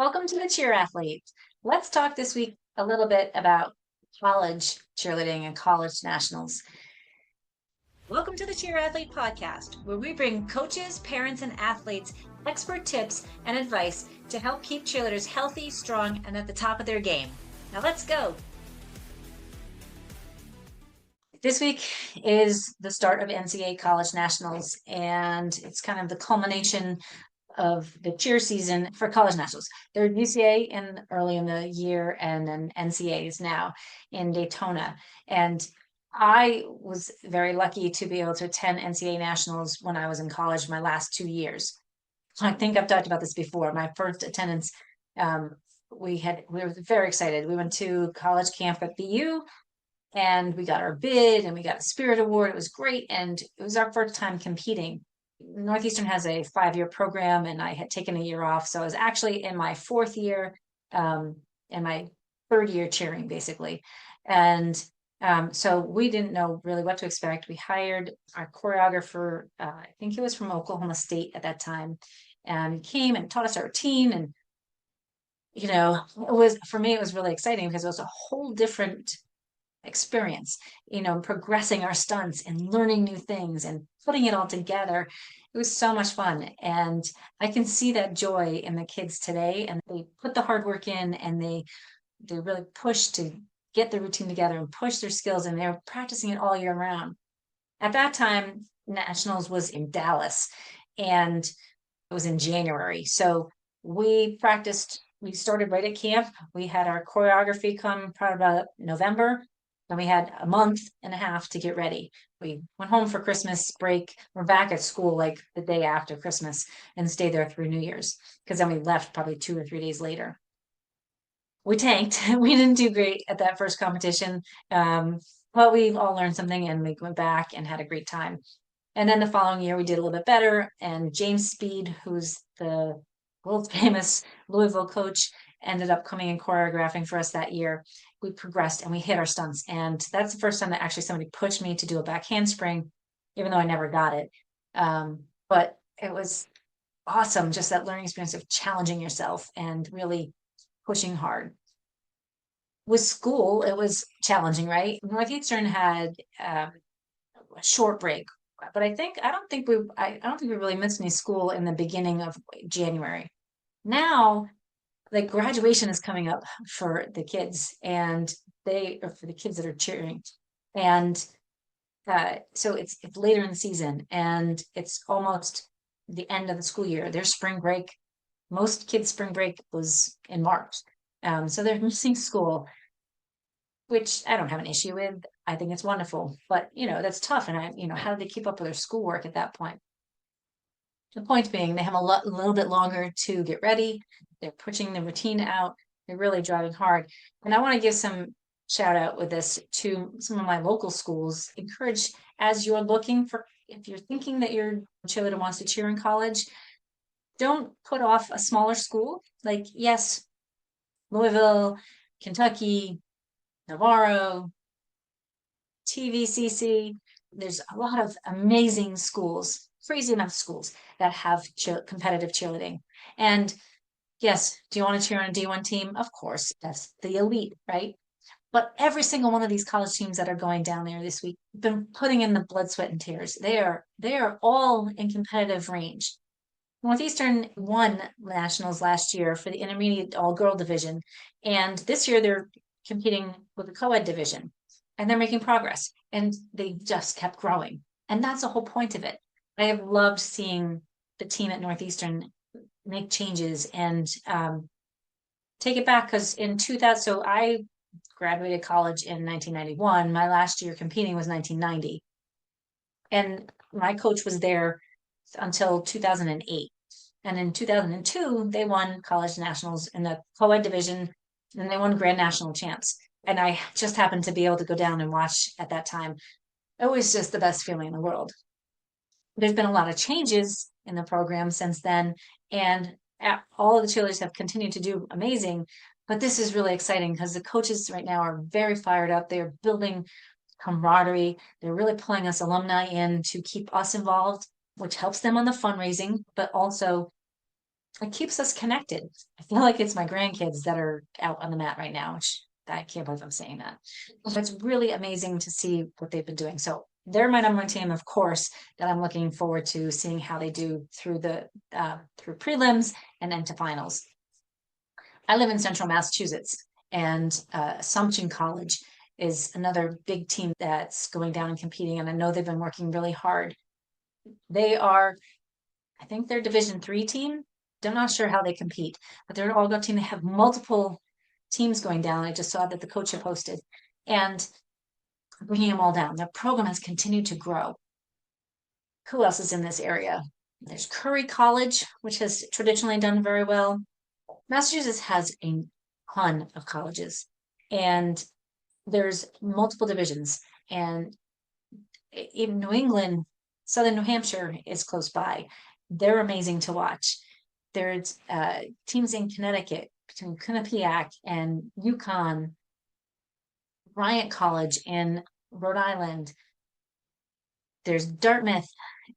Welcome to the Cheer Athlete. Let's talk this week a little bit about college cheerleading and college nationals. Welcome to the Cheer Athlete podcast, where we bring coaches, parents, and athletes expert tips and advice to help keep cheerleaders healthy, strong, and at the top of their game. Now let's go. This week is the start of NCAA college nationals, and it's kind of the culmination of the cheer season for college nationals. There are UCA in early in the year, and then NCAAs now in Daytona. And I was very lucky to be able to attend NCAA nationals when I was in college, my last 2 years. I think I've talked about this before. My first attendance, um, we were very excited. We went to college camp at BU, and we got our bid and we got a spirit award. It was great, and it was our first time competing. Northeastern has a 5-year program, and I had taken a year off, so I was actually in my fourth year, in my third year cheering, basically. And so we didn't know really what to expect. We hired our choreographer, I think he was from Oklahoma State at that time, and he came and taught us our routine. And it was, for me, it was really exciting because it was a whole different experience, progressing our stunts and learning new things and putting it all together. It was so much fun. And I can see that joy in the kids today, and they put the hard work in, and they really push to get the routine together and push their skills, and they're practicing it all year round. At that time, nationals was in Dallas, and it was in January. So we started right at camp. We had our choreography come probably about November, and we had a month and a half to get ready. We went home for Christmas break. We're back at school like the day after Christmas and stayed there through New Year's, because then we left probably 2 or 3 days later. We tanked. We didn't do great at that first competition, but we all learned something, and we went back and had a great time. And then the following year, we did a little bit better. And James Speed, who's the world famous Louisville coach, ended up coming and choreographing for us that year. We progressed and we hit our stunts. And that's the first time that actually somebody pushed me to do a back handspring, even though I never got it. But it was awesome, just that learning experience of challenging yourself and really pushing hard. With school, it was challenging, right? Northeastern had a short break, but I don't think we really missed any school in the beginning of January. Now, like, graduation is coming up for the kids, and or for the kids that are cheering. And so it's later in the season, and it's almost the end of the school year. Their spring break, most kids' spring break was in March. So they're missing school, which I don't have an issue with. I think it's wonderful, but that's tough. And how do they keep up with their schoolwork at that point? The point being, they have a little bit longer to get ready. They're pushing the routine out. They're really driving hard. And I want to give some shout out with this to some of my local schools. Encourage, as you're looking for, if you're thinking that your cheerleader wants to cheer in college, don't put off a smaller school. Like, yes, Louisville, Kentucky, Navarro, TVCC. There's a lot of amazing schools, crazy enough schools that have competitive cheerleading. And yes, do you want to cheer on a D1 team? Of course, that's the elite, right? But every single one of these college teams that are going down there this week have been putting in the blood, sweat, and tears. They are all in competitive range. Northeastern won nationals last year for the intermediate all-girl division, and this year they're competing with the co-ed division, and they're making progress, and they just kept growing. And that's the whole point of it. I have loved seeing the team at Northeastern make changes and take it back, because in 2000, so I graduated college in 1991. My last year competing was 1990, and my coach was there until 2008. And in 2002, they won college nationals in the co-ed division, and they won grand national champs. And I just happened to be able to go down and watch at that time. It was just the best feeling in the world. There's been a lot of changes in the program since then, and all of the cheerleaders have continued to do amazing. But this is really exciting because the coaches right now are very fired up. They're building camaraderie. They're really pulling us alumni in to keep us involved, which helps them on the fundraising, but also it keeps us connected. I feel like it's my grandkids that are out on the mat right now, which I can't believe I'm saying that. But it's really amazing to see what they've been doing. So they're my number one team, of course, that I'm looking forward to seeing how they do through the through prelims and then to finals. I live in central Massachusetts, and Assumption College is another big team that's going down and competing. And I know they've been working really hard. They are, I think they're Division 3 team. I'm not sure how they compete, but they're an all-go team. They have multiple teams going down. I just saw that the coach had posted and bringing them all down. Their program has continued to grow. Who else is in this area? There's Curry College, which has traditionally done very well. Massachusetts has a ton of colleges, and there's multiple divisions. And in New England, Southern New Hampshire is close by. They're amazing to watch. There's teams in Connecticut between Quinnipiac and Yukon, Bryant College in Rhode Island. There's Dartmouth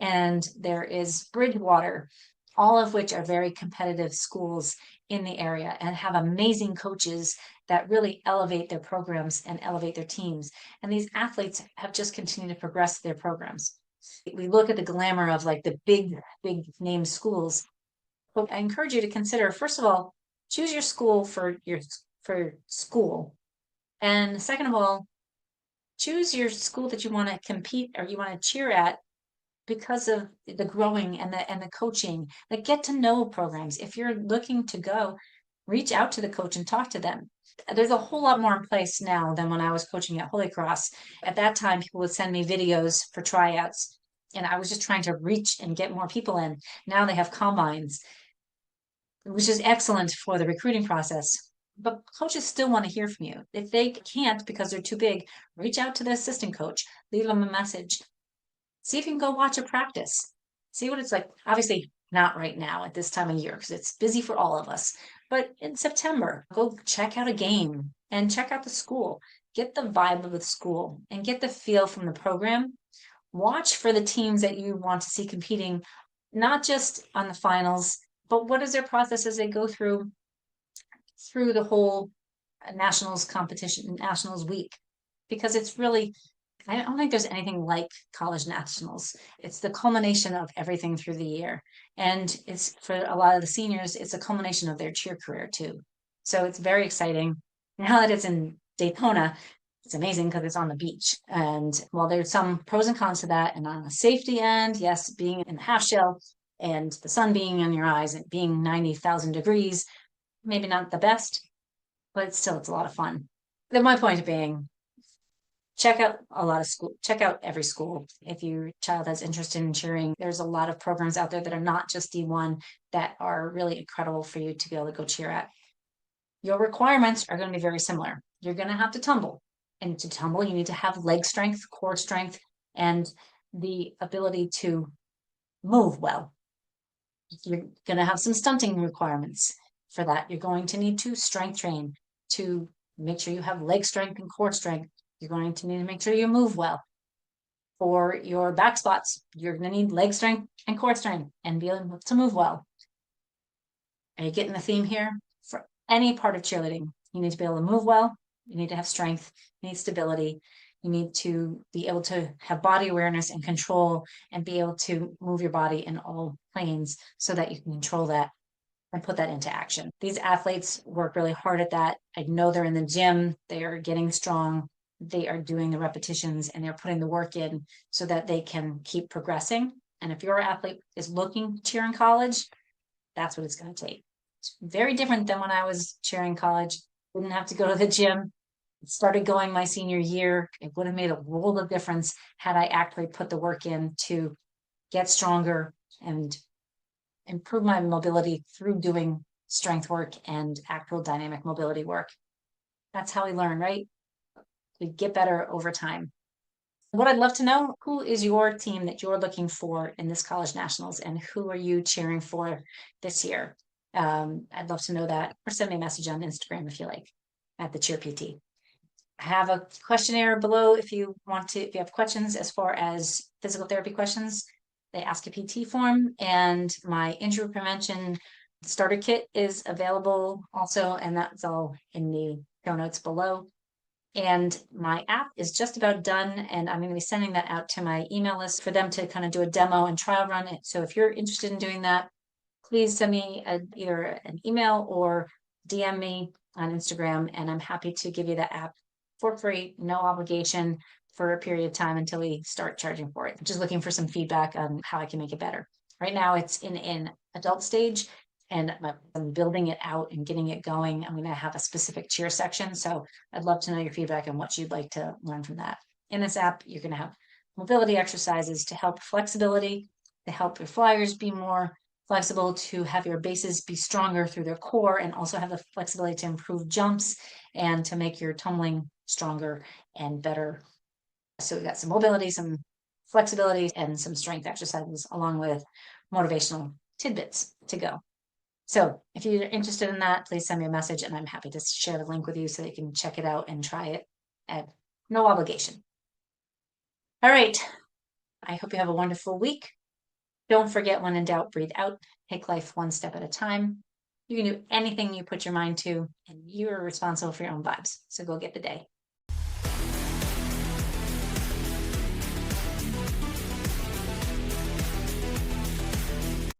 and there is Bridgewater, all of which are very competitive schools in the area and have amazing coaches that really elevate their programs and elevate their teams. And these athletes have just continued to progress their programs. We look at the glamour of like the big name schools. But I encourage you to consider, first of all, choose your school for school. And second of all, choose your school that you want to compete or you want to cheer at because of the growing and the coaching. Like, get to know programs. If you're looking to go, reach out to the coach and talk to them. There's a whole lot more in place now than when I was coaching at Holy Cross. At that time, people would send me videos for tryouts, and I was just trying to reach and get more people in. Now they have combines, which is excellent for the recruiting process. But coaches still want to hear from you. If they can't because they're too big, reach out to the assistant coach, leave them a message. See if you can go watch a practice. See what it's like. Obviously, not right now at this time of year because it's busy for all of us. But in September, go check out a game and check out the school. Get the vibe of the school and get the feel from the program. Watch for the teams that you want to see competing, not just on the finals, but what is their process as they go through the whole nationals competition, nationals week, because it's really, I don't think there's anything like college nationals. It's the culmination of everything through the year. And it's for a lot of the seniors, it's a culmination of their cheer career too. So it's very exciting. Now that it's in Daytona, it's amazing because it's on the beach. And while there's some pros and cons to that, and on the safety end, yes, being in the half shell and the sun being in your eyes and being 90,000 degrees, maybe not the best, but still, it's a lot of fun. Then my point being, check out a lot of school, check out every school. If your child has interest in cheering, there's a lot of programs out there that are not just D1 that are really incredible for you to be able to go cheer at. Your requirements are going to be very similar. You're going to have to tumble. And to tumble, you need to have leg strength, core strength, and the ability to move well. You're going to have some stunting requirements for that. You're going to need to strength train to make sure you have leg strength and core strength. You're going to need to make sure you move well. For your back spots, you're going to need leg strength and core strength and be able to move well. Are you getting the theme here? For any part of cheerleading, you need to be able to move well. You need to have strength. You need stability. You need to be able to have body awareness and control and be able to move your body in all planes so that you can control that and put that into action. These athletes work really hard at that. I know they're in the gym. They are getting strong. They are doing the repetitions and they're putting the work in so that they can keep progressing. And if your athlete is looking to cheer in college, that's what it's going to take. It's very different than when I was cheering college. Didn't have to go to the gym. Started going my senior year. It would have made a world of difference had I actually put the work in to get stronger and improve my mobility through doing strength work and actual dynamic mobility work. That's how we learn, right? We get better over time. What I'd love to know, who is your team that you're looking for in this college nationals and who are you cheering for this year? I'd love to know that, or send me a message on Instagram if you like, at the Cheer PT. I have a questionnaire below if you want to, if you have questions as far as physical therapy questions, they ask a PT form, and my injury prevention Starter kit is available also, and that's all in the show notes below. And my app is just about done, and I'm going to be sending that out to my email list for them to kind of do a demo and trial run it. So if you're interested in doing that, please send me either an email or DM me on Instagram, and I'm happy to give you the app for free, no obligation, for a period of time until we start charging for it. I'm just looking for some feedback on how I can make it better. Right now it's in an adult stage, and I'm building it out and getting it going. I'm going to have a specific cheer section. So I'd love to know your feedback on what you'd like to learn from that. In this app, you're going to have mobility exercises to help flexibility, to help your flyers be more flexible, to have your bases be stronger through their core, and also have the flexibility to improve jumps and to make your tumbling stronger and better. So we've got some mobility, some flexibility, and some strength exercises, along with motivational tidbits to go. So if you're interested in that, please send me a message, and I'm happy to share the link with you so that you can check it out and try it at no obligation. All right. I hope you have a wonderful week. Don't forget, when in doubt, breathe out. Take life one step at a time. You can do anything you put your mind to, and you're responsible for your own vibes. So go get the day.